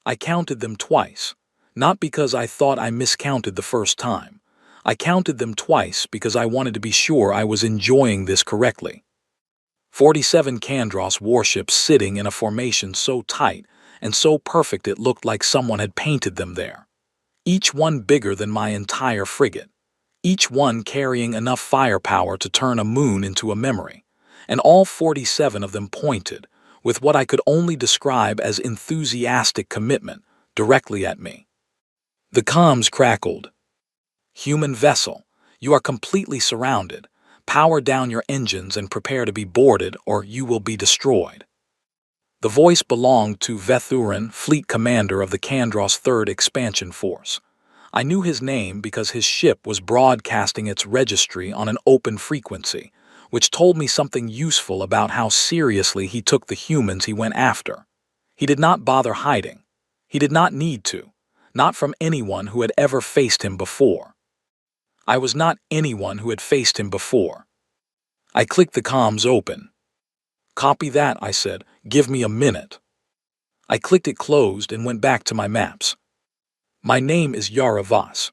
I counted them twice, not because I thought I miscounted the first time. I counted them twice because I wanted to be sure I was enjoying this correctly. 47 Kandros warships sitting in a formation so tight and so perfect it looked like someone had painted them there. Each one bigger than my entire frigate. Each one carrying enough firepower to turn a moon into a memory. And all 47 of them pointed, with what I could only describe as enthusiastic commitment, directly at me. The comms crackled. "Human vessel, you are completely surrounded. Power down your engines and prepare to be boarded or you will be destroyed." The voice belonged to Vethurin, fleet commander of the Kandros 3rd Expansion Force. I knew his name because his ship was broadcasting its registry on an open frequency, which told me something useful about how seriously he took the humans he went after. He did not bother hiding. He did not need to, not from anyone who had ever faced him before. I was not anyone who had faced him before. I clicked the comms open. "Copy that," I said. "Give me a minute." I clicked it closed and went back to my maps. "My name is Yara Voss.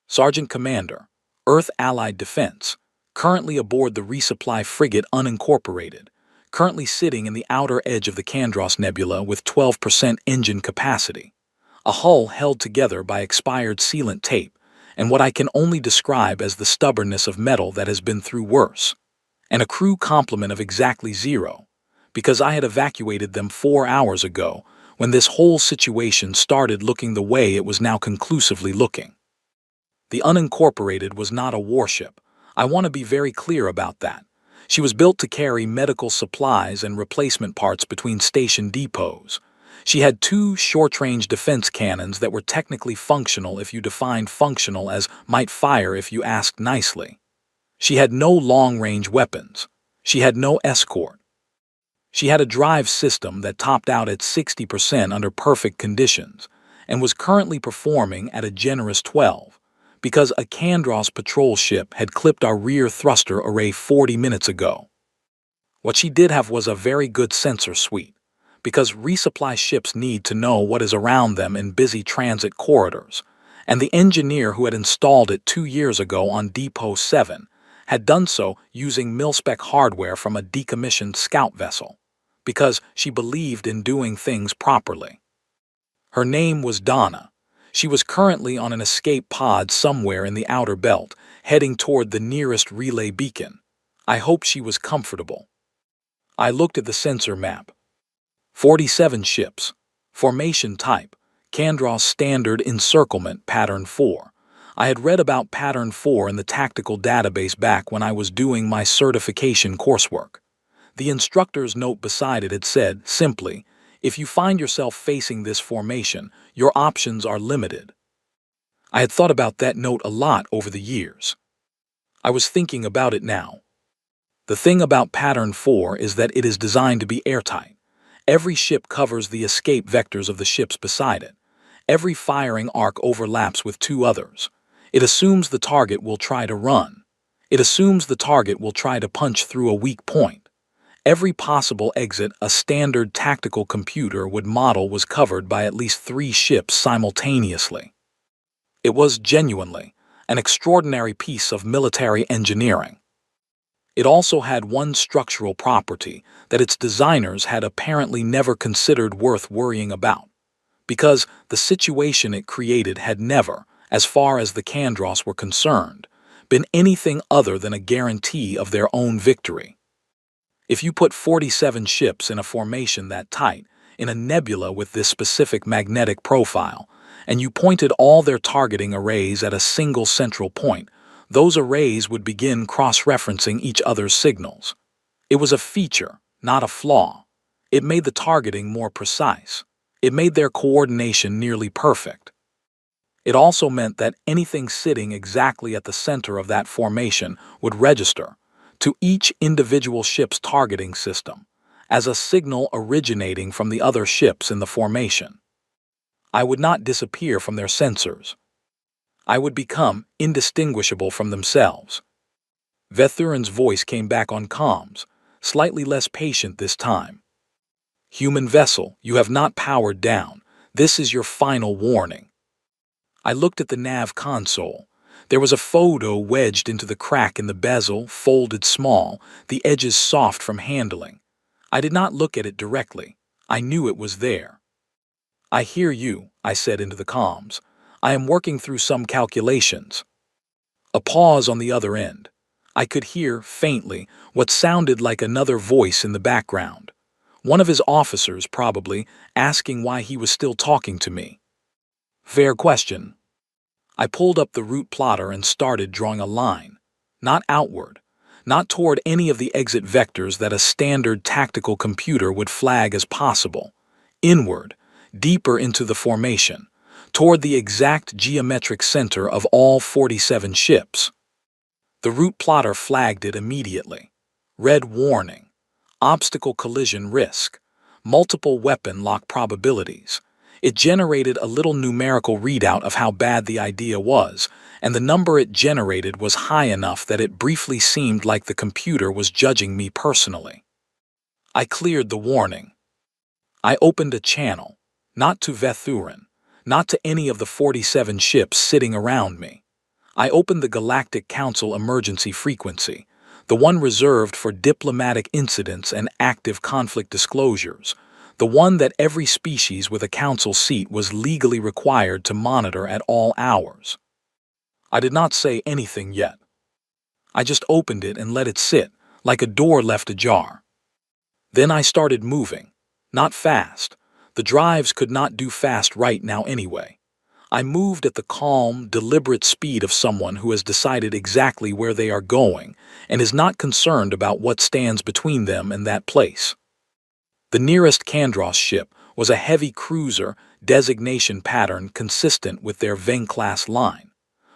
Sergeant Commander, Earth Allied Defense, currently aboard the resupply frigate Unincorporated, currently sitting in the outer edge of the Kandros Nebula with 12% engine capacity, a hull held together by expired sealant tape, and what I can only describe as the stubbornness of metal that has been through worse, and a crew complement of exactly 0, because I had evacuated them 4 hours ago when this whole situation started looking the way it was now conclusively looking. The Unincorporated was not a warship. I want to be very clear about that. She was built to carry medical supplies and replacement parts between station depots. She had 2 short-range defense cannons that were technically functional if you defined functional as might fire if you asked nicely. She had no long-range weapons. She had no escort. She had a drive system that topped out at 60% under perfect conditions and was currently performing at a generous 12 because a Kandros patrol ship had clipped our rear thruster array 40 minutes ago. What she did have was a very good sensor suite, because resupply ships need to know what is around them in busy transit corridors, and the engineer who had installed it 2 years ago on Depot 7 had done so using mil-spec hardware from a decommissioned scout vessel, because she believed in doing things properly. Her name was Donna. She was currently on an escape pod somewhere in the outer belt, heading toward the nearest relay beacon. I hoped she was comfortable. I looked at the sensor map. 47 ships. Formation type, Kandros Standard Encirclement Pattern 4. I had read about Pattern 4 in the tactical database back when I was doing my certification coursework. The instructor's note beside it had said, simply, if you find yourself facing this formation, your options are limited. I had thought about that note a lot over the years. I was thinking about it now. The thing about Pattern 4 is that it is designed to be airtight. Every ship covers the escape vectors of the ships beside it. Every firing arc overlaps with 2 others. It assumes the target will try to run. It assumes the target will try to punch through a weak point. Every possible exit a standard tactical computer would model was covered by at least 3 ships simultaneously. It was genuinely an extraordinary piece of military engineering. It also had one structural property that its designers had apparently never considered worth worrying about, because the situation it created had never, as far as the Kandros were concerned, been anything other than a guarantee of their own victory. If you put 47 ships in a formation that tight, in a nebula with this specific magnetic profile, and you pointed all their targeting arrays at a single central point, those arrays would begin cross-referencing each other's signals. It was a feature, not a flaw. It made the targeting more precise. It made their coordination nearly perfect. It also meant that anything sitting exactly at the center of that formation would register to each individual ship's targeting system as a signal originating from the other ships in the formation. I would not disappear from their sensors. I would become indistinguishable from themselves. Vethurin's voice came back on comms, slightly less patient this time. "Human vessel, you have not powered down. This is your final warning. I looked at the nav console. There was a photo wedged into the crack in the bezel, folded small, the edges soft from handling. I did not look at it directly. I knew it was there. "I hear you," I said into the comms. "I am working through some calculations." A pause on the other end. I could hear, faintly, what sounded like another voice in the background. One of his officers, probably, asking why he was still talking to me. Fair question. I pulled up the route plotter and started drawing a line. Not outward. Not toward any of the exit vectors that a standard tactical computer would flag as possible. Inward, deeper into the formation, toward the exact geometric center of all 47 ships. The route plotter flagged it immediately. Red warning. Obstacle collision risk. Multiple weapon lock probabilities. It generated a little numerical readout of how bad the idea was, and the number it generated was high enough that it briefly seemed like the computer was judging me personally. I cleared the warning. I opened a channel, not to Vethurin, not to any of the 47 ships sitting around me. I opened the Galactic Council emergency frequency, the one reserved for diplomatic incidents and active conflict disclosures, the one that every species with a council seat was legally required to monitor at all hours. I did not say anything yet. I just opened it and let it sit, like a door left ajar. Then I started moving. Not fast. The drives could not do fast right now anyway. I moved at the calm, deliberate speed of someone who has decided exactly where they are going and is not concerned about what stands between them and that place. The nearest Kandros ship was a heavy cruiser, designation pattern consistent with their Veng-class line.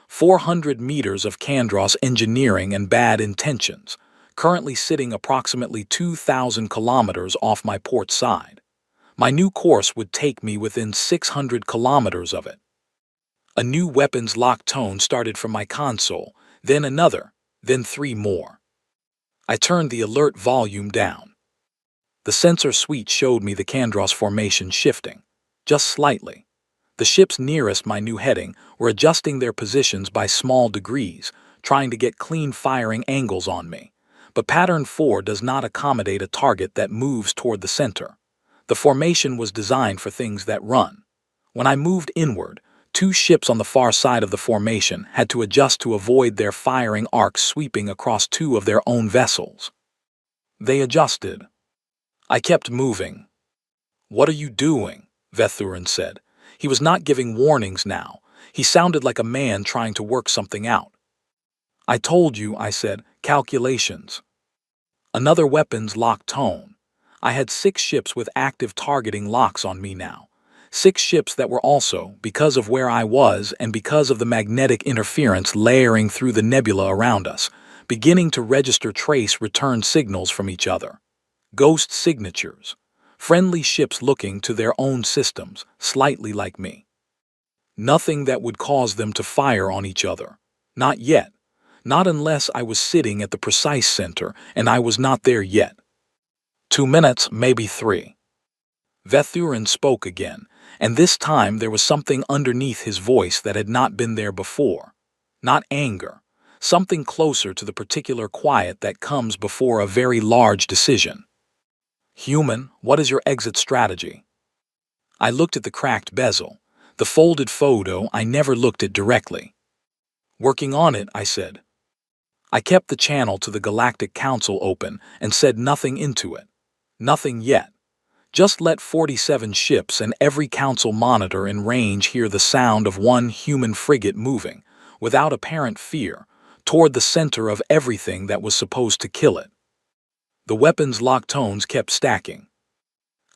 400 meters of Kandros engineering and bad intentions, currently sitting approximately 2,000 kilometers off my port side. My new course would take me within 600 kilometers of it. A new weapons lock tone started from my console, then another, then 3 more. I turned the alert volume down. The sensor suite showed me the Kandros formation shifting, just slightly. The ships nearest my new heading were adjusting their positions by small degrees, trying to get clean firing angles on me. But Pattern 4 does not accommodate a target that moves toward the center. The formation was designed for things that run. When I moved inward, 2 ships on the far side of the formation had to adjust to avoid their firing arcs sweeping across 2 of their own vessels. They adjusted. I kept moving. "What are you doing?" Vethurin said. He was not giving warnings now. He sounded like a man trying to work something out. "I told you," I said, "calculations." Another weapons lock tone. I had 6 ships with active targeting locks on me now. 6 ships that were also, because of where I was and because of the magnetic interference layering through the nebula around us, beginning to register trace return signals from each other. Ghost signatures. Friendly ships looking to their own systems, slightly like me. Nothing that would cause them to fire on each other. Not yet. Not unless I was sitting at the precise center, and I was not there yet. 2 minutes, maybe 3. Vethurin spoke again, and this time there was something underneath his voice that had not been there before. Not anger. Something closer to the particular quiet that comes before a very large decision. "Human, what is your exit strategy?" I looked at the cracked bezel. The folded photo I never looked at directly. "Working on it," I said. I kept the channel to the Galactic Council open and said nothing into it. Nothing yet. Just let 47 ships and every council monitor in range hear the sound of one human frigate moving, without apparent fear, toward the center of everything that was supposed to kill it. The weapons lock tones kept stacking.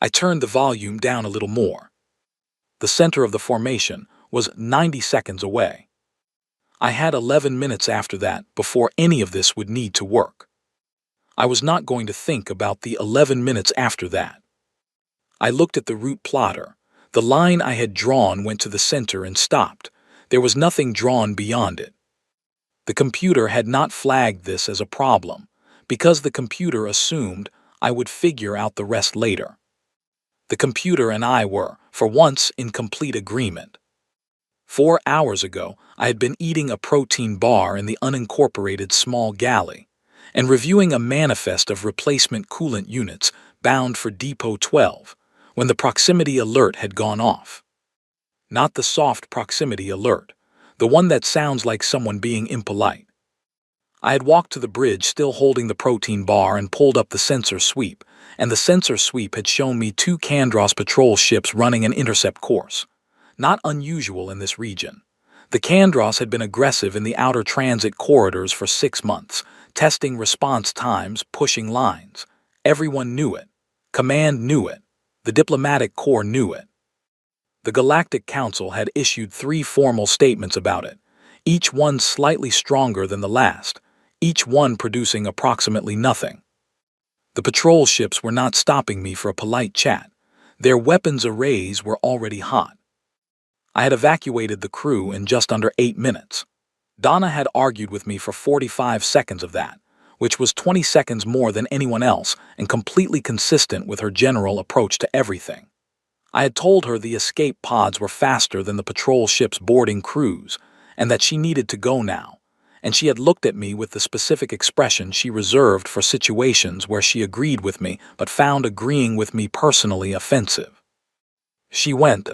I turned the volume down a little more. The center of the formation was 90 seconds away. I had 11 minutes after that before any of this would need to work. I was not going to think about the 11 minutes after that. I looked at the route plotter. The line I had drawn went to the center and stopped. There was nothing drawn beyond it. The computer had not flagged this as a problem, because the computer assumed I would figure out the rest later. The computer and I were, for once, in complete agreement. 4 hours ago, I had been eating a protein bar in the unincorporated small galley and reviewing a manifest of replacement coolant units bound for Depot 12 when the proximity alert had gone off. Not the soft proximity alert, the one that sounds like someone being impolite. I had walked to the bridge still holding the protein bar and pulled up the sensor sweep, and the sensor sweep had shown me 2 Candros patrol ships running an intercept course. Not unusual in this region. The Candros had been aggressive in the outer transit corridors for 6 months, testing response times, pushing lines. Everyone knew it. Command knew it. The diplomatic corps knew it. The Galactic Council had issued 3 formal statements about it, each one slightly stronger than the last, each one producing approximately nothing. The patrol ships were not stopping me for a polite chat. Their weapons arrays were already hot. I had evacuated the crew in just under 8 minutes. Donna had argued with me for 45 seconds of that, which was 20 seconds more than anyone else and completely consistent with her general approach to everything. I had told her the escape pods were faster than the patrol ship's boarding crews and that she needed to go now, and she had looked at me with the specific expression she reserved for situations where she agreed with me but found agreeing with me personally offensive. She went.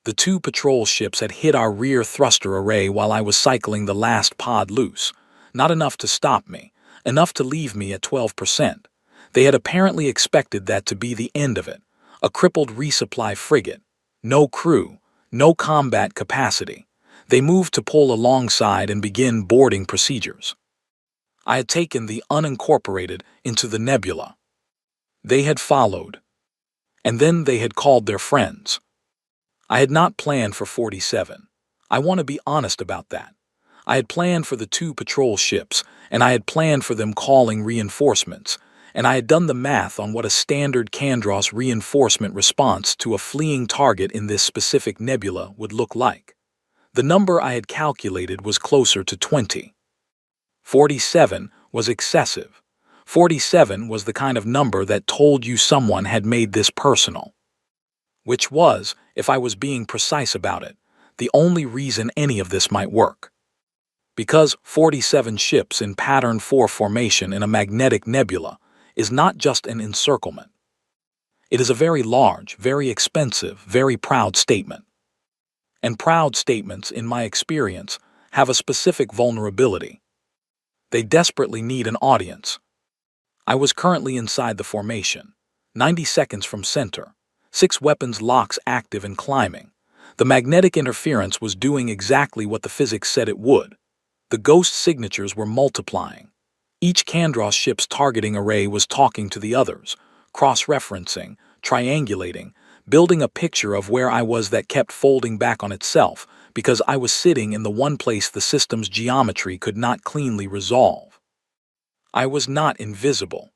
The 2 patrol ships had hit our rear thruster array while I was cycling the last pod loose. Not enough to stop me, enough to leave me at 12%. They had apparently expected that to be the end of it. A crippled resupply frigate. No crew, no combat capacity. They moved to pull alongside and begin boarding procedures. I had taken the unincorporated into the nebula. They had followed. And then they had called their friends. I had not planned for 47. I want to be honest about that. I had planned for the 2 patrol ships, and I had planned for them calling reinforcements, and I had done the math on what a standard Candros reinforcement response to a fleeing target in this specific nebula would look like. The number I had calculated was closer to 20. 47 was excessive. 47 was the kind of number that told you someone had made this personal. Which was, if I was being precise about it, the only reason any of this might work. Because 47 ships in pattern 4 formation in a magnetic nebula is not just an encirclement. It is a very large, very expensive, very proud statement. And proud statements, in my experience, have a specific vulnerability. They desperately need an audience. I was currently inside the formation, 90 seconds from center. 6 weapons locks active and climbing. The magnetic interference was doing exactly what the physics said it would. The ghost signatures were multiplying. Each Candros ship's targeting array was talking to the others, cross-referencing, triangulating, building a picture of where I was that kept folding back on itself because I was sitting in the one place the system's geometry could not cleanly resolve. I was not invisible.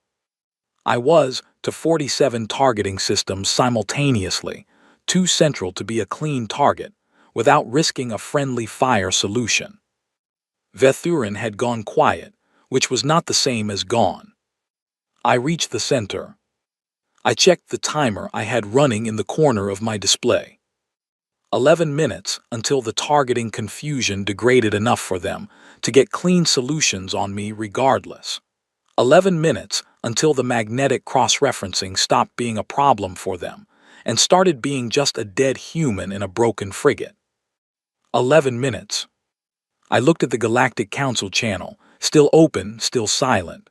I was, to 47 targeting systems simultaneously, too central to be a clean target, without risking a friendly fire solution. Vethurin had gone quiet, which was not the same as gone. I reached the center. I checked the timer I had running in the corner of my display. 11 minutes until the targeting confusion degraded enough for them to get clean solutions on me regardless. 11 minutes until the magnetic cross-referencing stopped being a problem for them and started being just a dead human in a broken frigate. 11 minutes. I looked at the Galactic Council channel, still open, still silent.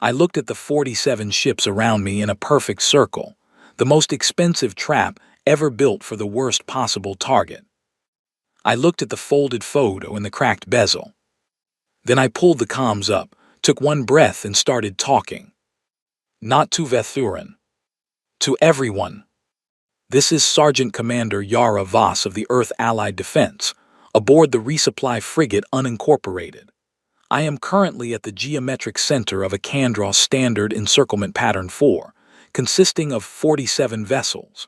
I looked at the 47 ships around me in a perfect circle, the most expensive trap ever built for the worst possible target. I looked at the folded photo in the cracked bezel. Then I pulled the comms up, took one breath and started talking. Not to Vethurin. To everyone. This is Sergeant Commander Yara Voss of the Earth Allied Defense, aboard the resupply frigate Unincorporated. I am currently at the geometric center of a Candros Standard Encirclement Pattern 4, consisting of 47 vessels.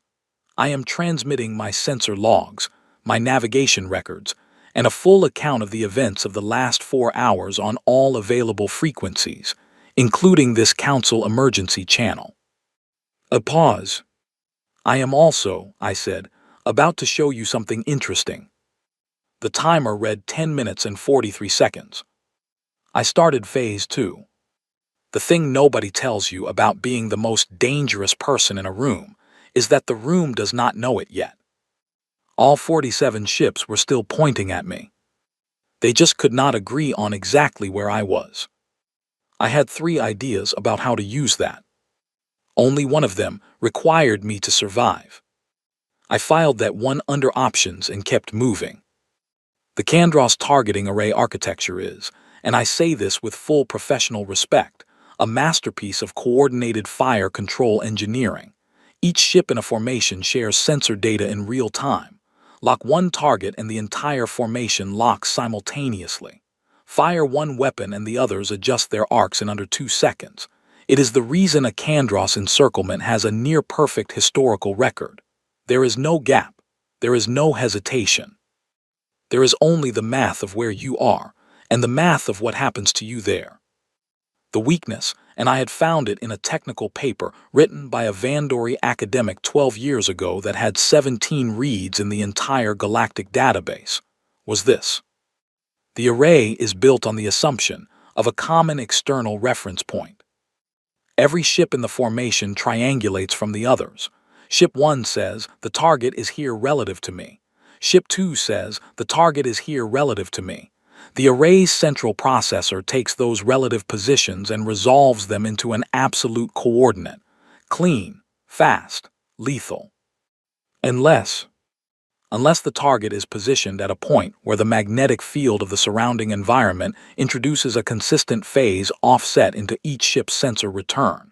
I am transmitting my sensor logs, my navigation records, and a full account of the events of the last 4 hours on all available frequencies, including this Council emergency channel. A pause. I am also, I said, about to show you something interesting. The timer read 10 minutes and 43 seconds. I started phase 2. The thing nobody tells you about being the most dangerous person in a room is that the room does not know it yet. All 47 ships were still pointing at me. They just could not agree on exactly where I was. I had 3 ideas about how to use that. Only one of them required me to survive. I filed that one under options and kept moving. The Kandros targeting array architecture is, and I say this with full professional respect, a masterpiece of coordinated fire control engineering. Each ship in a formation shares sensor data in real time. Lock one target and the entire formation locks simultaneously. Fire one weapon and the others adjust their arcs in under 2 seconds. It is the reason a Kandros encirclement has a near-perfect historical record. There is no gap. There is no hesitation. There is only the math of where you are, and the math of what happens to you there. The weakness, and I had found it in a technical paper written by a Vandory academic 12 years ago that had 17 reads in the entire Galactic database, was this. The array is built on the assumption of a common external reference point. Every ship in the formation triangulates from the others. Ship 1 says, the target is here relative to me. Ship 2 says, the target is here relative to me. The array's central processor takes those relative positions and resolves them into an absolute coordinate. Clean, fast, lethal. Unless the target is positioned at a point where the magnetic field of the surrounding environment introduces a consistent phase offset into each ship's sensor return.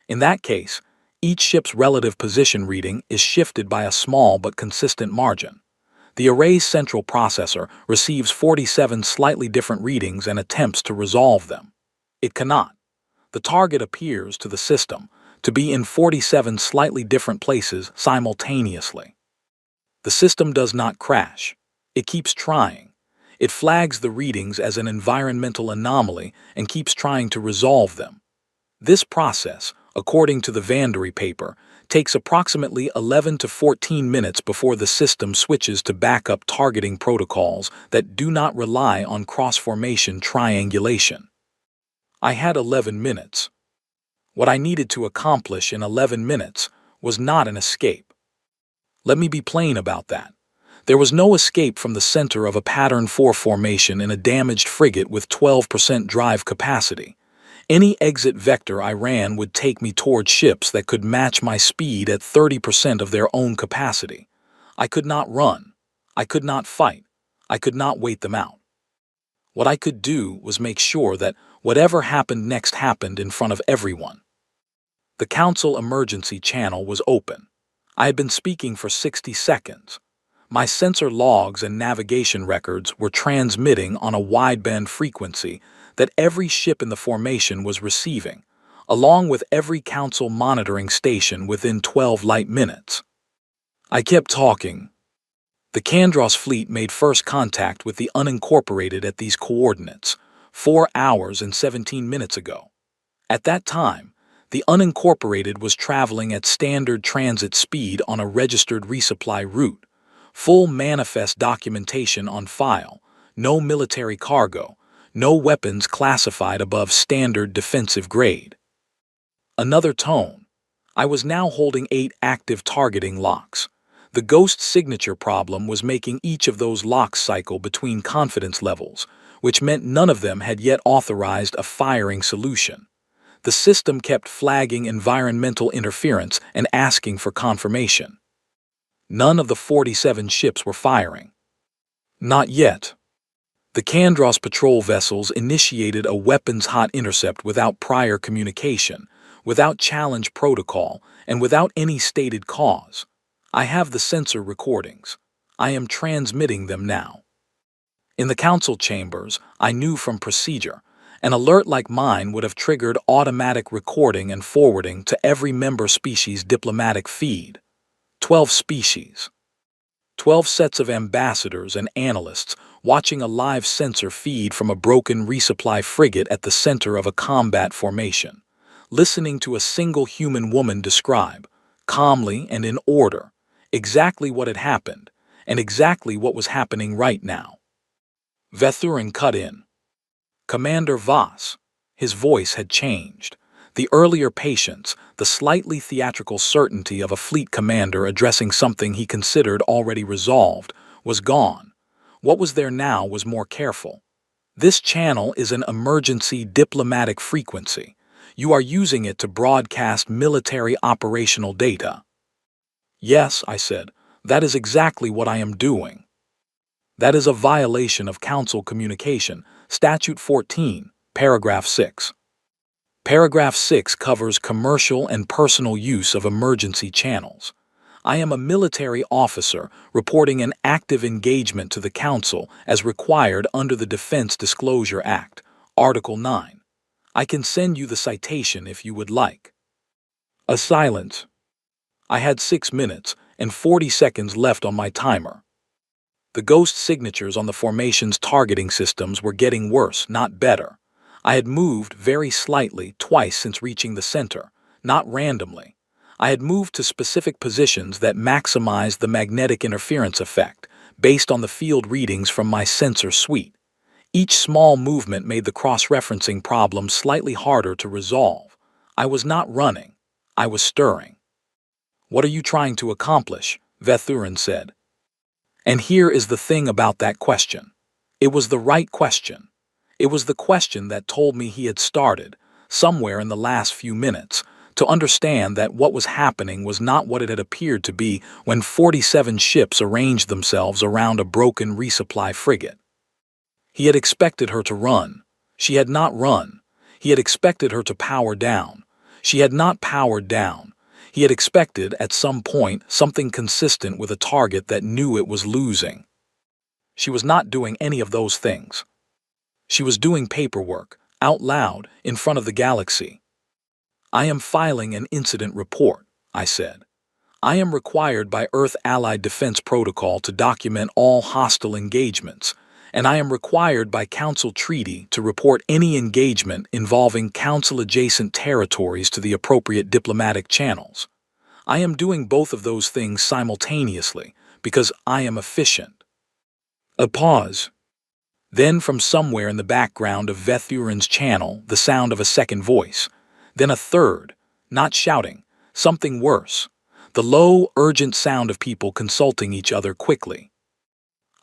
In that case, each ship's relative position reading is shifted by a small but consistent margin. The array's central processor receives 47 slightly different readings and attempts to resolve them. It cannot. The target appears to the system to be in 47 slightly different places simultaneously. The system does not crash. It keeps trying. It flags the readings as an environmental anomaly and keeps trying to resolve them. This process, according to the Vandory paper, takes approximately 11 to 14 minutes before the system switches to backup targeting protocols that do not rely on cross-formation triangulation. I had 11 minutes. What I needed to accomplish in 11 minutes was not an escape. Let me be plain about that. There was no escape from the center of a Pattern 4 formation in a damaged frigate with 12% drive capacity. Any exit vector I ran would take me toward ships that could match my speed at 30% of their own capacity. I could not run. I could not fight. I could not wait them out. What I could do was make sure that whatever happened next happened in front of everyone. The concil emergency channel was open. I had been speaking for 60 seconds. My sensor logs and navigation records were transmitting on a wideband frequency that every ship in the formation was receiving, along with every concil monitoring station within 12 light minutes. I kept talking. The Kandros fleet made first contact with the unincorporated at these coordinates 4 hours and 17 minutes ago. At that time, the unincorporated was traveling at standard transit speed on a registered resupply route, full manifest documentation on file, no military cargo, no weapons classified above standard defensive grade. Another tone. I was now holding 8 active targeting locks. The ghost signature problem was making each of those locks cycle between confidence levels, which meant none of them had yet authorized a firing solution. The system kept flagging environmental interference and asking for confirmation. None of the 47 ships were firing. Not yet. The Kandros patrol vessels initiated a weapons hot intercept without prior communication, without challenge protocol, and without any stated cause. I have the sensor recordings. I am transmitting them now. In the council chambers, I knew from procedure, an alert like mine would have triggered automatic recording and forwarding to every member species diplomatic feed. 12 species. 12 sets of ambassadors and analysts watching a live sensor feed from a broken resupply frigate at the center of a combat formation, listening to a single human woman describe calmly and in order, exactly what had happened, and exactly what was happening right now. Vethurin cut in. Commander Voss. His voice had changed. The earlier patience, the slightly theatrical certainty of a fleet commander addressing something he considered already resolved, was gone. What was there now was more careful. This channel is an emergency diplomatic frequency. You are using it to broadcast military operational data. Yes, I said, that is exactly what I am doing. That is a violation of Council Communication, Statute 14, Paragraph 6. Paragraph 6 covers commercial and personal use of emergency channels. I am a military officer reporting an active engagement to the Council as required under the Defense Disclosure Act, Article 9. I can send you the citation if you would like. A silence. I had 6 minutes and 40 seconds left on my timer. The ghost signatures on the formation's targeting systems were getting worse, not better. I had moved very slightly twice since reaching the center, not randomly. I had moved to specific positions that maximized the magnetic interference effect, based on the field readings from my sensor suite. Each small movement made the cross-referencing problem slightly harder to resolve. I was not running. I was stirring. "What are you trying to accomplish?" Vethurin said. And here is the thing about that question. It was the right question. It was the question that told me he had started, somewhere in the last few minutes, to understand that what was happening was not what it had appeared to be when 47 ships arranged themselves around a broken resupply frigate. He had expected her to run. She had not run. He had expected her to power down. She had not powered down. He had expected, at some point, something consistent with a target that knew it was losing. She was not doing any of those things. She was doing paperwork, out loud, in front of the galaxy. "I am filing an incident report," I said. "I am required by Earth Allied Defense Protocol to document all hostile engagements, and I am required by Council Treaty to report any engagement involving Council-adjacent territories to the appropriate diplomatic channels. I am doing both of those things simultaneously because I am efficient." A pause. Then from somewhere in the background of Vethurin's channel, the sound of a second voice. Then a third, not shouting, something worse. The low, urgent sound of people consulting each other quickly.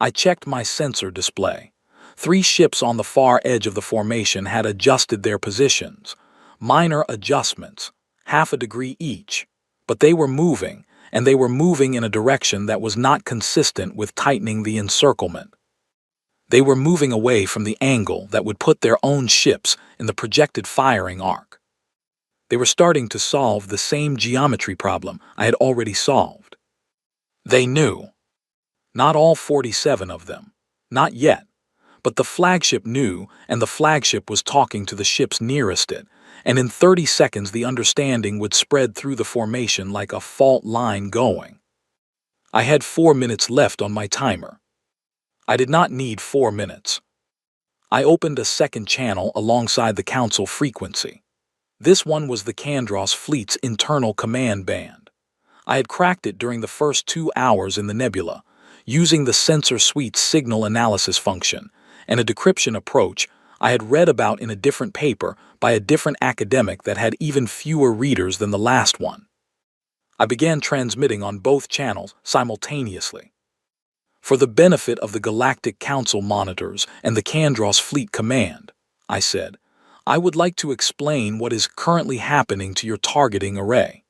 I checked my sensor display. 3 ships on the far edge of the formation had adjusted their positions. Minor adjustments, half a degree each. But they were moving, and they were moving in a direction that was not consistent with tightening the encirclement. They were moving away from the angle that would put their own ships in the projected firing arc. They were starting to solve the same geometry problem I had already solved. They knew. Not all 47 of them. Not yet. But the flagship knew, and the flagship was talking to the ships nearest it, and in 30 seconds the understanding would spread through the formation like a fault line going. I had 4 minutes left on my timer. I did not need 4 minutes. I opened a second channel alongside the Council frequency. This one was the Kandros fleet's internal command band. I had cracked it during the first 2 hours in the nebula, using the sensor suite's signal analysis function and a decryption approach I had read about in a different paper by a different academic that had even fewer readers than the last one. I began transmitting on both channels simultaneously. "For the benefit of the Galactic Council monitors and the Kandros Fleet Command," I said, "I would like to explain what is currently happening to your targeting array."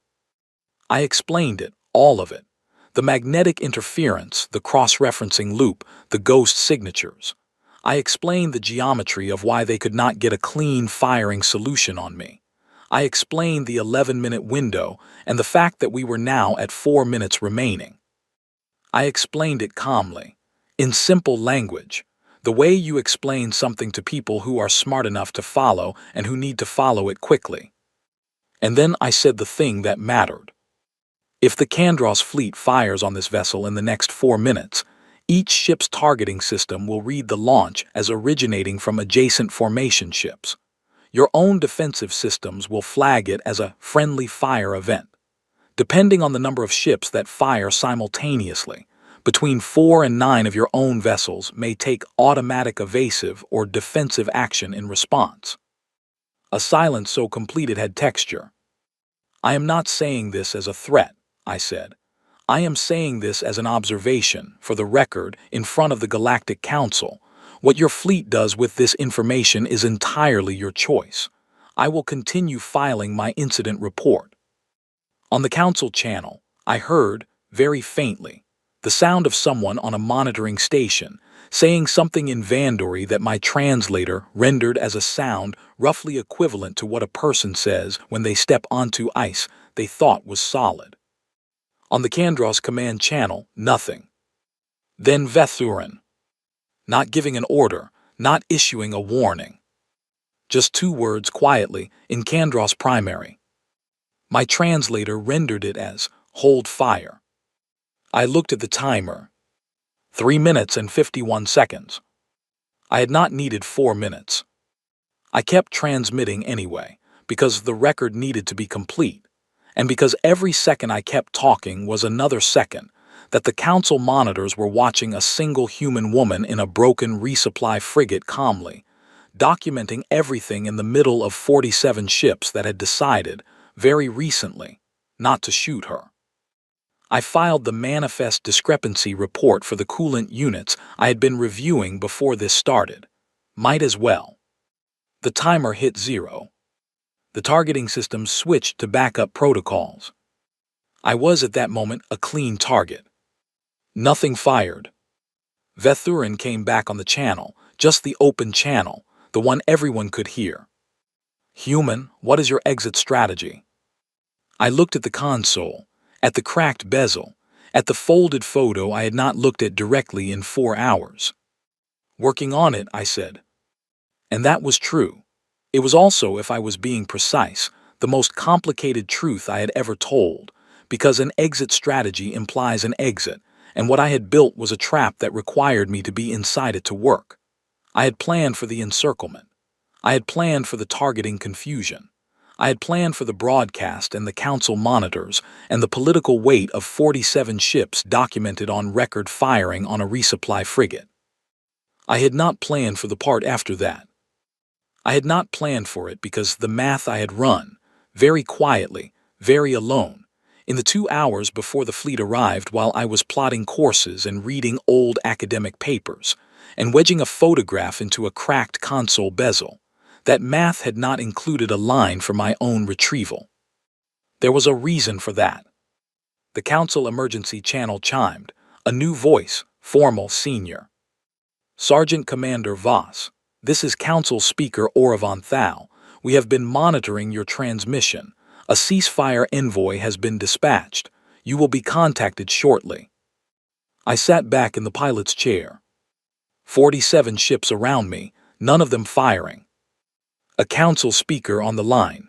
I explained it, all of it. The magnetic interference, the cross-referencing loop, the ghost signatures. I explained the geometry of why they could not get a clean firing solution on me. I explained the 11-minute window and the fact that we were now at 4 minutes remaining. I explained it calmly, in simple language, the way you explain something to people who are smart enough to follow and who need to follow it quickly. And then I said the thing that mattered. If the Kandros fleet fires on this vessel in the next 4 minutes, each ship's targeting system will read the launch as originating from adjacent formation ships. Your own defensive systems will flag it as a friendly fire event. Depending on the number of ships that fire simultaneously, between 4 and 9 of your own vessels may take automatic evasive or defensive action in response. A silence so complete it had texture. I am not saying this as a threat, I said. I am saying this as an observation, for the record, in front of the Galactic Council. What your fleet does with this information is entirely your choice. I will continue filing my incident report. On the Council channel, I heard, very faintly, the sound of someone on a monitoring station saying something in Vandori that my translator rendered as a sound roughly equivalent to what a person says when they step onto ice they thought was solid. On the Kandros command channel, nothing. Then Vethurin. Not giving an order, not issuing a warning. Just 2 words quietly in Kandros primary. My translator rendered it as, hold fire. I looked at the timer. 3 minutes and 51 seconds. I had not needed 4 minutes. I kept transmitting anyway, because the record needed to be complete, and because every second I kept talking was another second that the Council monitors were watching a single human woman in a broken resupply frigate calmly, documenting everything in the middle of 47 ships that had decided, very recently, not to shoot her. I filed the manifest discrepancy report for the coolant units I had been reviewing before this started. Might as well. The timer hit 0. The targeting system switched to backup protocols. I was at that moment a clean target. Nothing fired. Vethurin came back on the channel, just the open channel, the one everyone could hear. Human, what is your exit strategy? I looked at the console, at the cracked bezel, at the folded photo I had not looked at directly in 4 hours. Working on it, I said. And that was true. It was also, if I was being precise, the most complicated truth I had ever told, because an exit strategy implies an exit, and what I had built was a trap that required me to be inside it to work. I had planned for the encirclement. I had planned for the targeting confusion. I had planned for the broadcast and the Council monitors and the political weight of 47 ships documented on record firing on a resupply frigate. I had not planned for the part after that. I had not planned for it because the math I had run, very quietly, very alone, in the 2 hours before the fleet arrived while I was plotting courses and reading old academic papers and wedging a photograph into a cracked console bezel, that math had not included a line for my own retrieval. There was a reason for that. The Council emergency channel chimed, a new voice, formal, senior. Sergeant Commander Voss, this is Council Speaker Oravan Thal. We have been monitoring your transmission. A ceasefire envoy has been dispatched. You will be contacted shortly. I sat back in the pilot's chair. 47 ships around me, none of them firing. A Council speaker on the line.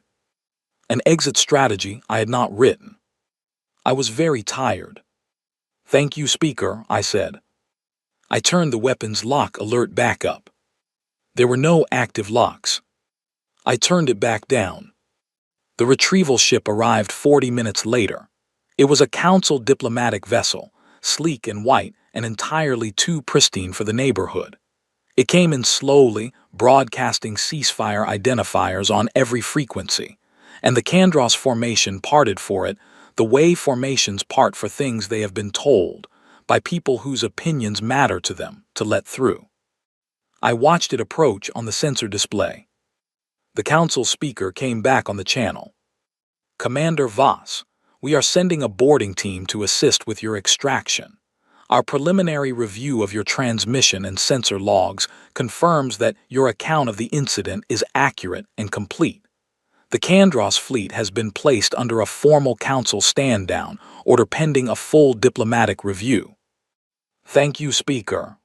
An exit strategy I had not written. I was very tired. Thank you, Speaker, I said. I turned the weapon's lock alert back up. There were no active locks. I turned it back down. The retrieval ship arrived 40 minutes later. It was a Council diplomatic vessel, sleek and white and entirely too pristine for the neighborhood. It came in slowly, broadcasting ceasefire identifiers on every frequency, and the Kandros formation parted for it the way formations part for things they have been told, by people whose opinions matter to them, to let through. I watched it approach on the sensor display. The Council speaker came back on the channel. Commander Voss, we are sending a boarding team to assist with your extraction. Our preliminary review of your transmission and sensor logs confirms that your account of the incident is accurate and complete. The Kandros fleet has been placed under a formal Council stand-down order pending a full diplomatic review. Thank you, Speaker.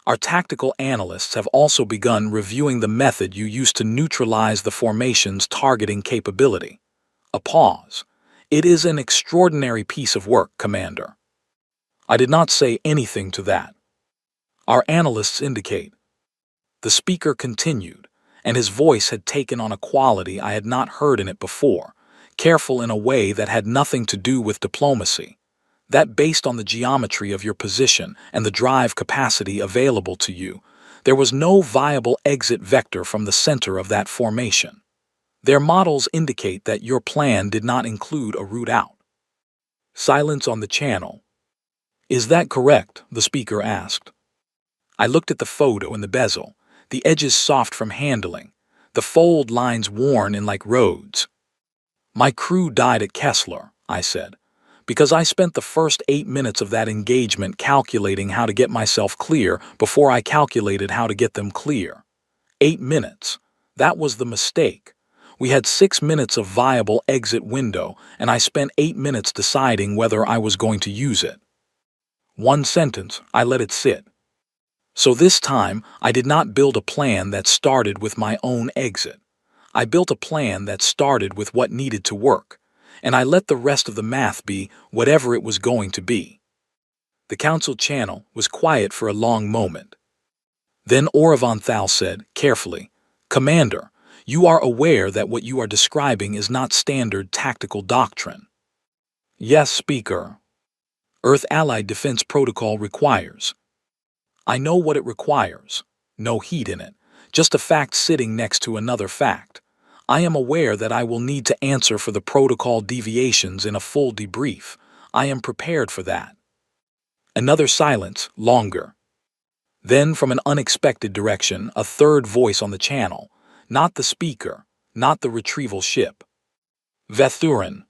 Our tactical analysts have also begun reviewing the method you used to neutralize the formation's targeting capability. A pause. It is an extraordinary piece of work, Commander. I did not say anything to that. Our analysts indicate. The speaker continued, and his voice had taken on a quality I had not heard in it before, careful in a way that had nothing to do with diplomacy. That based on the geometry of your position and the drive capacity available to you, there was no viable exit vector from the center of that formation. Their models indicate that your plan did not include a route out. Silence on the channel. Is that correct? The speaker asked. I looked at the photo in the bezel, the edges soft from handling, the fold lines worn in like roads. My crew died at Kessler, I said, because I spent the first 8 minutes of that engagement calculating how to get myself clear before I calculated how to get them clear. 8 minutes. That was the mistake. We had 6 minutes of viable exit window, and I spent 8 minutes deciding whether I was going to use it. One sentence, I let it sit. So this time, I did not build a plan that started with my own exit. I built a plan that started with what needed to work, and I let the rest of the math be whatever it was going to be. The council channel was quiet for a long moment. Then Oravanthal said, carefully, Commander, you are aware that what you are describing is not standard tactical doctrine. Yes, Speaker. Earth Allied Defense Protocol requires. I know what it requires. No heat in it. Just a fact sitting next to another fact. I am aware that I will need to answer for the protocol deviations in a full debrief. I am prepared for that. Another silence, longer. Then from an unexpected direction, a third voice on the channel. Not the speaker, not the retrieval ship. Vethurin.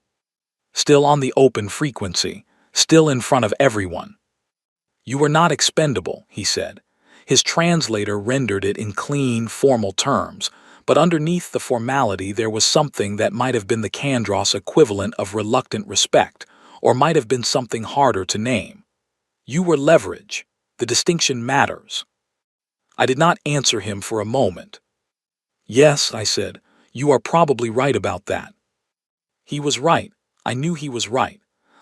Still on the open frequency, still in front of everyone. You are not expendable, he said. His translator rendered it in clean, formal terms, but underneath the formality there was something that might have been the Kandros equivalent of reluctant respect, or might have been something harder to name. You were leverage. The distinction matters. I did not answer him for a moment. Yes, I said, you are probably right about that. He was right. I knew he was right.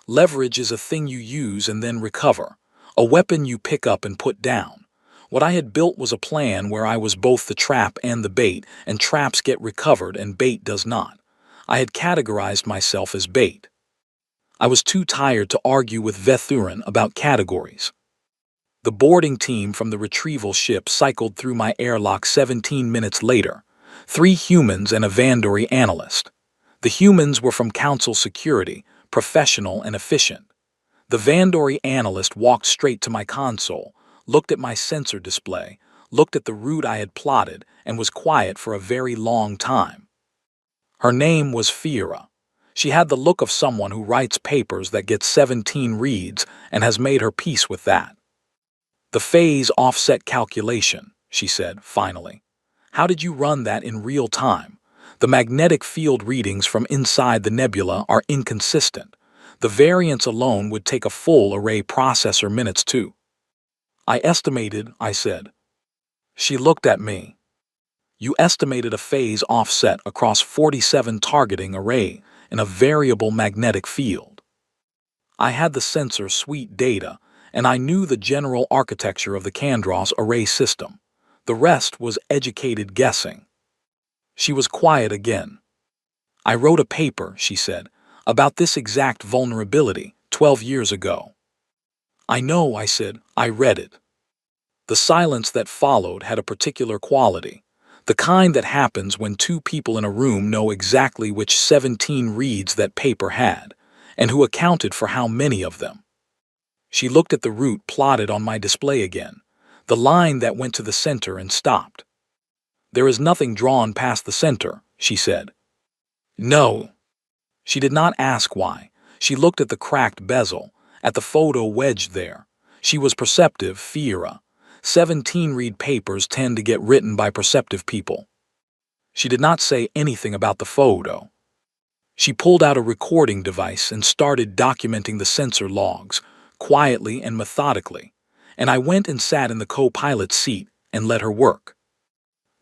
Leverage is a thing you use and then recover, a weapon you pick up and put down. What I had built was a plan where I was both the trap and the bait, and traps get recovered and bait does not. I had categorized myself as bait. I was too tired to argue with Vethurin about categories. The boarding team from the retrieval ship cycled through my airlock 17 minutes later, 3 humans and a Vandori analyst. The humans were from Council Security, professional and efficient. The Vandori analyst walked straight to my console, looked at my sensor display, looked at the route I had plotted, and was quiet for a very long time. Her name was Fiera. She had the look of someone who writes papers that get 17 reads and has made her peace with that. The phase offset calculation, she said, finally. How did you run that in real time? The magnetic field readings from inside the nebula are inconsistent. The variance alone would take a full array processor minutes too. I estimated, I said. She looked at me. You estimated a phase offset across 47 targeting array in a variable magnetic field. I had the sensor suite data, and I knew the general architecture of the Kandros array system. The rest was educated guessing. She was quiet again. I wrote a paper, she said, about this exact vulnerability 12 years ago. I know, I said. I read it. The silence that followed had a particular quality, the kind that happens when 2 people in a room know exactly which 17 reads that paper had, and who accounted for how many of them. She looked at the route plotted on my display again, the line that went to the center and stopped. There is nothing drawn past the center, she said. No. She did not ask why. She looked at the cracked bezel, at the photo wedged there. She was perceptive, Fiera. 17-read papers tend to get written by perceptive people. She did not say anything about the photo. She pulled out a recording device and started documenting the sensor logs, quietly and methodically, and I went and sat in the co-pilot seat and let her work.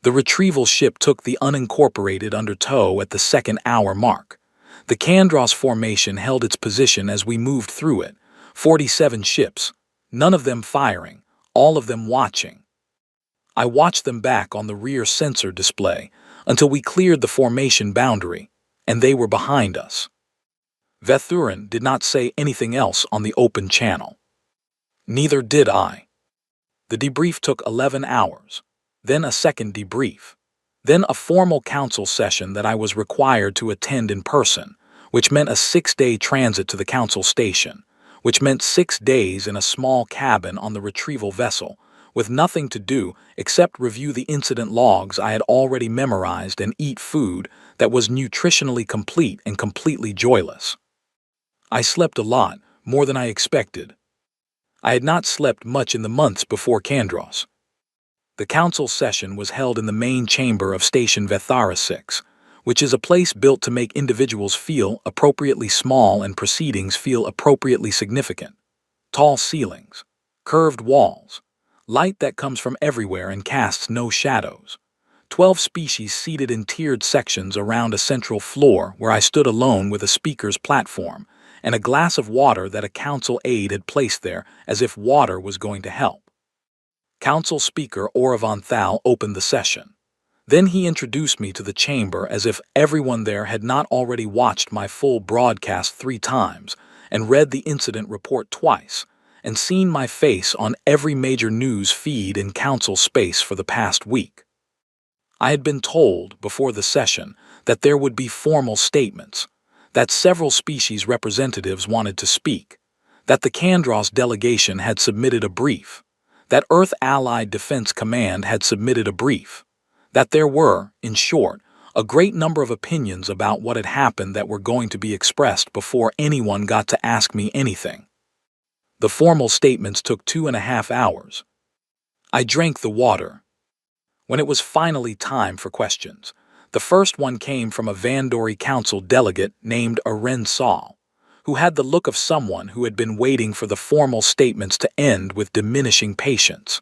The retrieval ship took the unincorporated under tow at the 2nd hour mark. The Kandros formation held its position as we moved through it, 47 ships, none of them firing, all of them watching. I watched them back on the rear sensor display until we cleared the formation boundary, and they were behind us. Vethurin did not say anything else on the open channel. Neither did I. The debrief took 11 hours, then a second debrief, then a formal council session that I was required to attend in person, which meant a 6-day transit to the council station, which meant 6 days in a small cabin on the retrieval vessel, with nothing to do except review the incident logs I had already memorized and eat food that was nutritionally complete and completely joyless. I slept a lot, more than I expected. I had not slept much in the months before Kandros. The council session was held in the main chamber of Station Vethara 6, which is a place built to make individuals feel appropriately small and proceedings feel appropriately significant. Tall ceilings, curved walls, light that comes from everywhere and casts no shadows. 12 species seated in tiered sections around a central floor where I stood alone with a speaker's platform and a glass of water that a council aide had placed there as if water was going to help. Council Speaker Oravan Thal opened the session. Then he introduced me to the chamber as if everyone there had not already watched my full broadcast 3 times and read the incident report twice and seen my face on every major news feed in council space for the past week. I had been told before the session that there would be formal statements, that several species representatives wanted to speak, that the Kandros delegation had submitted a brief, that Earth Allied Defense Command had submitted a brief, that there were, in short, a great number of opinions about what had happened that were going to be expressed before anyone got to ask me anything. The formal statements took 2.5 hours. I drank the water. When it was finally time for questions, the first one came from a Vandori Council delegate named Aren Saul, who had the look of someone who had been waiting for the formal statements to end with diminishing patience.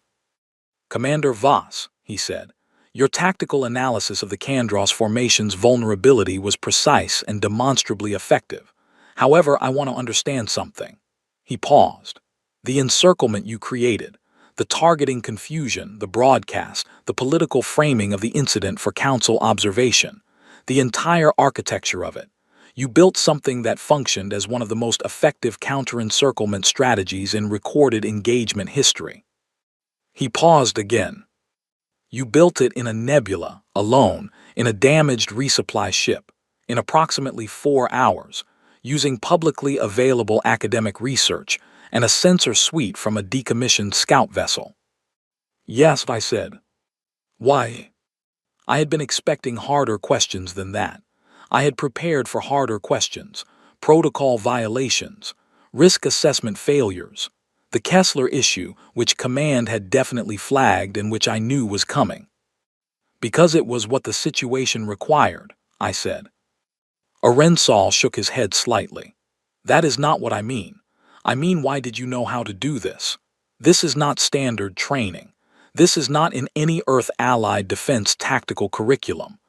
"Commander Voss," he said, "your tactical analysis of the Kandros formation's vulnerability was precise and demonstrably effective. However, I want to understand something." He paused. "The encirclement you created, the targeting confusion, the broadcast, the political framing of the incident for council observation, the entire architecture of it. You built something that functioned as one of the most effective counter-encirclement strategies in recorded engagement history." He paused again. "You built it in a nebula, alone, in a damaged resupply ship, in approximately 4 hours, using publicly available academic research and a sensor suite from a decommissioned scout vessel." "Yes," I said. "Why?" I had been expecting harder questions than that. I had prepared for harder questions, protocol violations, risk assessment failures, the Kessler issue, which Command had definitely flagged and which I knew was coming. "Because it was what the situation required," I said. Arensal shook his head slightly. "That is not what I mean. I mean, why did you know how to do this? This is not standard training. This is not in any Earth Allied defense tactical curriculum.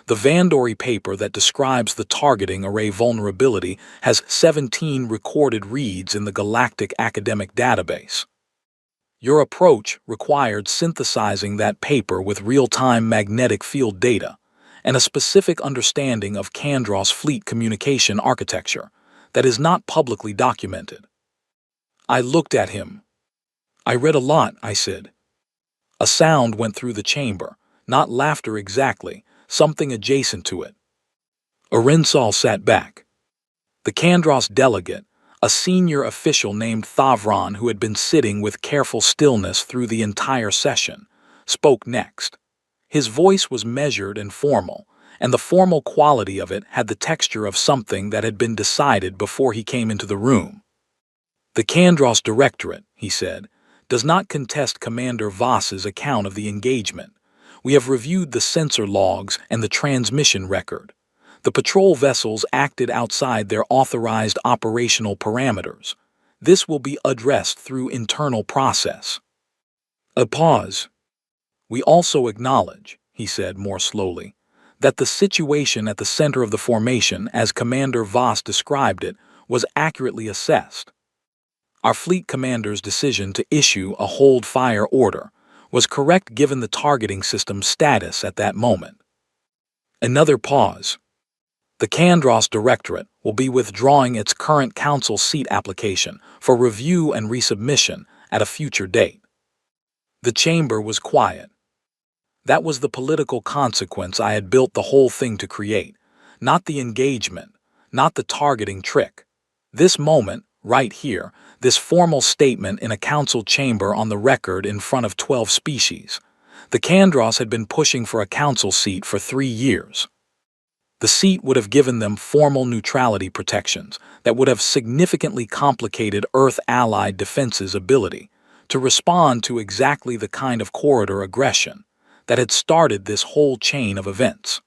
The Vandori paper that describes the targeting array vulnerability has 17 recorded reads in the Galactic academic database. Your approach required synthesizing that paper with real-time magnetic field data and a specific understanding of Kandros fleet communication architecture that is not publicly documented." I looked at him. "I read a lot," I said. A sound went through the chamber, not laughter exactly, something adjacent to it. Arensal sat back. The Kandros delegate, a senior official named Thavron who had been sitting with careful stillness through the entire session, spoke next. His voice was measured and formal, and the formal quality of it had the texture of something that had been decided before he came into the room. "The Kandros Directorate," he said, "does not contest Commander Voss's account of the engagement. We have reviewed the sensor logs and the transmission record. The patrol vessels acted outside their authorized operational parameters. This will be addressed through internal process." A pause. "We also acknowledge," he said more slowly, "that the situation at the center of the formation, as Commander Voss described it, was accurately assessed. Our fleet commander's decision to issue a hold fire order was correct given the targeting system's status at that moment." Another pause. The Candros Directorate will be withdrawing its current council seat application for review and resubmission at a future date. The chamber was quiet. That was the political consequence I had built the whole thing to create, not the engagement, not the targeting trick. This moment, right here, this formal statement in a council chamber on the record in front of 12 species. The Candros had been pushing for a council seat for 3 years. The seat would have given them formal neutrality protections that would have significantly complicated Earth-allied defense's ability to respond to exactly the kind of corridor aggression that had started this whole chain of events.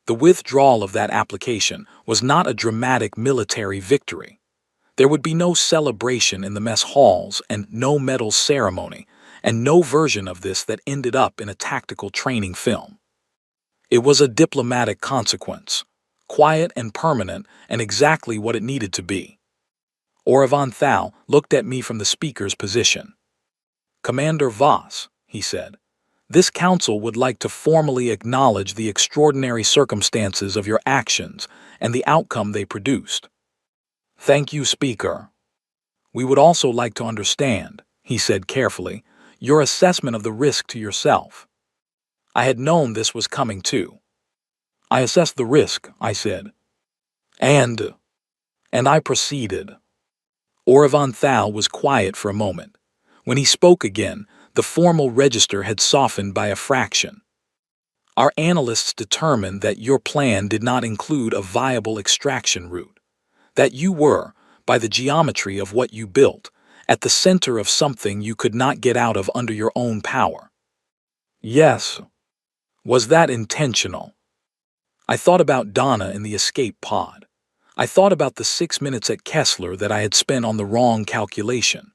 The withdrawal of that application was not a dramatic military victory. There would be no celebration in the mess halls and no medals ceremony, and no version of this that ended up in a tactical training film. It was a diplomatic consequence, quiet and permanent and exactly what it needed to be. Oravan Thal looked at me from the speaker's position. "Commander Voss," he said, "this council would like to formally acknowledge the extraordinary circumstances of your actions and the outcome they produced." "Thank you, Speaker. We would also like to understand," he said carefully, "your assessment of the risk to yourself." I had known this was coming too. "I assessed the risk," I said. And I proceeded. Oravan Thal was quiet for a moment. When he spoke again, the formal register had softened by a fraction. "Our analysts determined that your plan did not include a viable extraction route, that you were, by the geometry of what you built, at the center of something you could not get out of under your own power." "Yes." "Was that intentional?" I thought about Donna in the escape pod. I thought about the 6 minutes at Kessler that I had spent on the wrong calculation.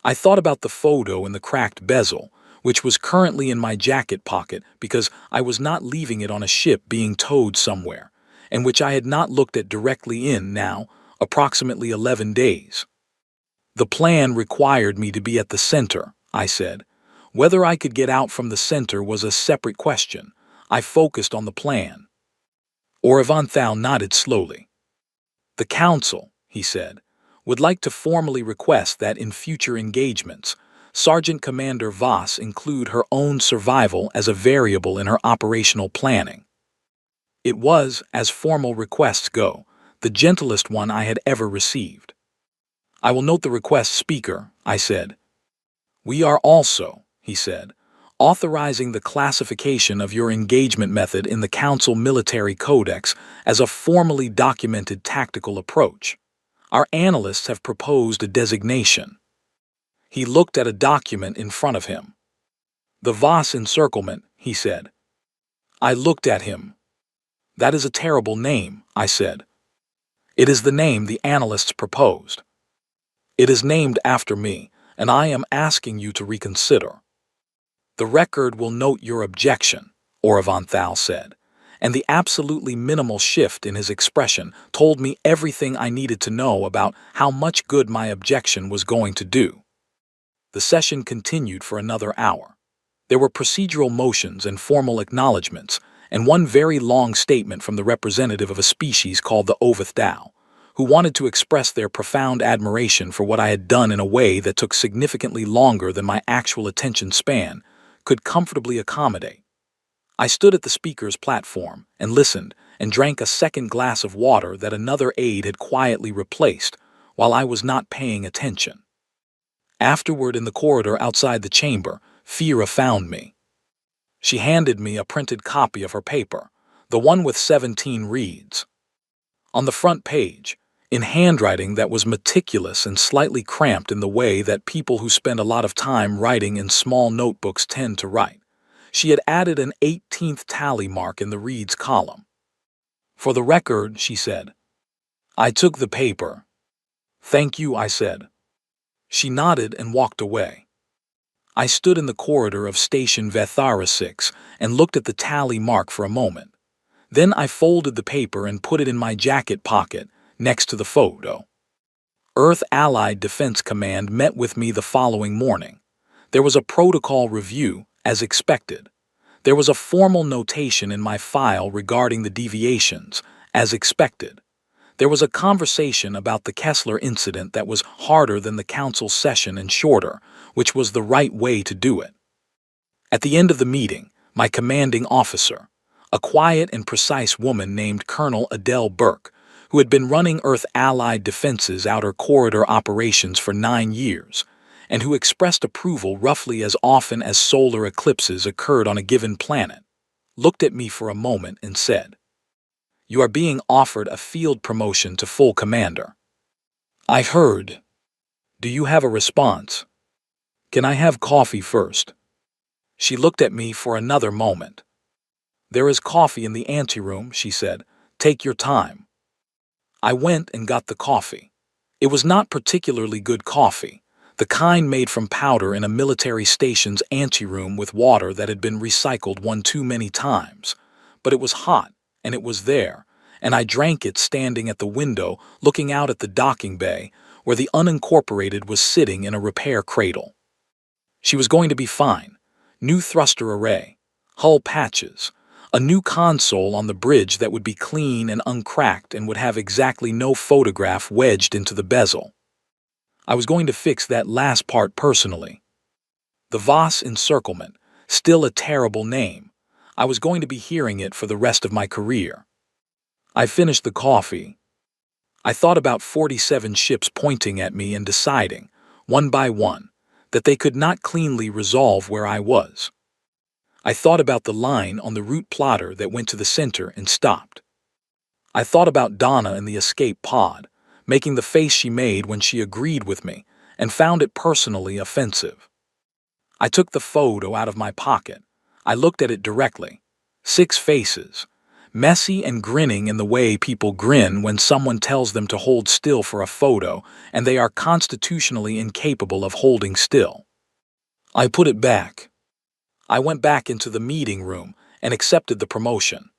I thought about the photo in the cracked bezel, which was currently in my jacket pocket because I was not leaving it on a ship being towed somewhere, and which I had not looked at directly in now, approximately 11 days. "The plan required me to be at the center," I said. Whether I could get out from the center was a separate question. I focused on the plan. Oravan Thal nodded slowly. "The Council," he said, "would like to formally request that in future engagements, Sergeant Commander Voss include her own survival as a variable in her operational planning." It was, as formal requests go, the gentlest one I had ever received. "I will note the request, Speaker," I said. "We are also," he said, "authorizing the classification of your engagement method in the Council Military Codex as a formally documented tactical approach. Our analysts have proposed a designation." He looked at a document in front of him. "The Voss encirclement," he said. I looked at him. "That is a terrible name," I said. "It is the name the analysts proposed. It is named after me, and I am asking you to reconsider." "The record will note your objection," Oravan Thal said, and the absolutely minimal shift in his expression told me everything I needed to know about how much good my objection was going to do. The session continued for another hour. There were procedural motions and formal acknowledgments, and one very long statement from the representative of a species called the Oveth Dao, who wanted to express their profound admiration for what I had done in a way that took significantly longer than my actual attention span could comfortably accommodate. I stood at the speaker's platform and listened and drank a second glass of water that another aide had quietly replaced while I was not paying attention. Afterward, in the corridor outside the chamber, Fira found me. She handed me a printed copy of her paper, the one with 17 reads. On the front page, in handwriting that was meticulous and slightly cramped in the way that people who spend a lot of time writing in small notebooks tend to write, she had added an 18th tally mark in the reads column. "For the record," she said. I took the paper. "Thank you," I said. She nodded and walked away. I stood in the corridor of Station Vethara 6 and looked at the tally mark for a moment. Then I folded the paper and put it in my jacket pocket, next to the photo. Earth Allied Defense Command met with me the following morning. There was a protocol review, as expected. There was a formal notation in my file regarding the deviations, as expected. There was a conversation about the Kessler incident that was harder than the council session and shorter, which was the right way to do it. At the end of the meeting, my commanding officer, a quiet and precise woman named Colonel Adele Burke, who had been running Earth Allied Defense's outer corridor operations for 9 years, and who expressed approval roughly as often as solar eclipses occurred on a given planet, looked at me for a moment and said, "You are being offered a field promotion to full commander." I heard. "Do you have a response? Can I have coffee first?" She looked at me for another moment. "There is coffee in the anteroom," she said. "Take your time." I went and got the coffee. It was not particularly good coffee, the kind made from powder in a military station's anteroom with water that had been recycled one too many times. But it was hot, and it was there, and I drank it standing at the window looking out at the docking bay, where the unincorporated was sitting in a repair cradle. She was going to be fine. New thruster array, hull patches, a new console on the bridge that would be clean and uncracked and would have exactly no photograph wedged into the bezel. I was going to fix that last part personally. The Voss encirclement, still a terrible name. I was going to be hearing it for the rest of my career. I finished the coffee. I thought about 47 ships pointing at me and deciding, one by one, that they could not cleanly resolve where I was. I thought about the line on the route plotter that went to the center and stopped. I thought about Donna in the escape pod, making the face she made when she agreed with me, and found it personally offensive. I took the photo out of my pocket. I looked at it directly. 6 faces, messy and grinning in the way people grin when someone tells them to hold still for a photo and they are constitutionally incapable of holding still. I put it back. I went back into the meeting room and accepted the promotion.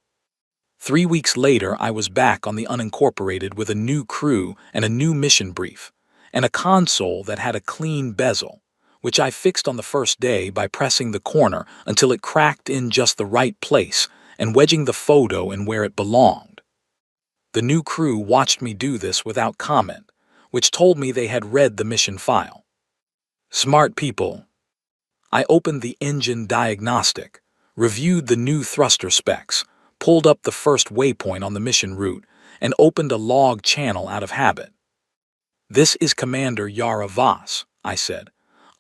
3 weeks later, I was back on the unincorporated with a new crew and a new mission brief, and a console that had a clean bezel, which I fixed on the first day by pressing the corner until it cracked in just the right place and wedging the photo in where it belonged. The new crew watched me do this without comment, which told me they had read the mission file. Smart people. I opened the engine diagnostic, reviewed the new thruster specs, pulled up the first waypoint on the mission route, and opened a log channel out of habit. "This is Commander Yara Voss," I said,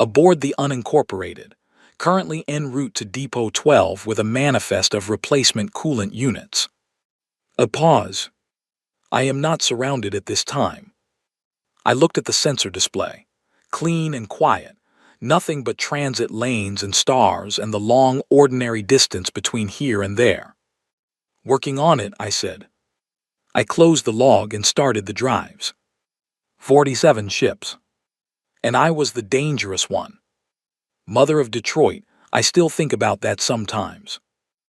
"aboard the unincorporated, currently en route to Depot 12 with a manifest of replacement coolant units." A pause. "I am not surrounded at this time." I looked at the sensor display. Clean and quiet. Nothing but transit lanes and stars and the long, ordinary distance between here and there. "Working on it," I said. I closed the log and started the drives. 47 ships. And I was the dangerous one. Mother of Detroit, I still think about that sometimes.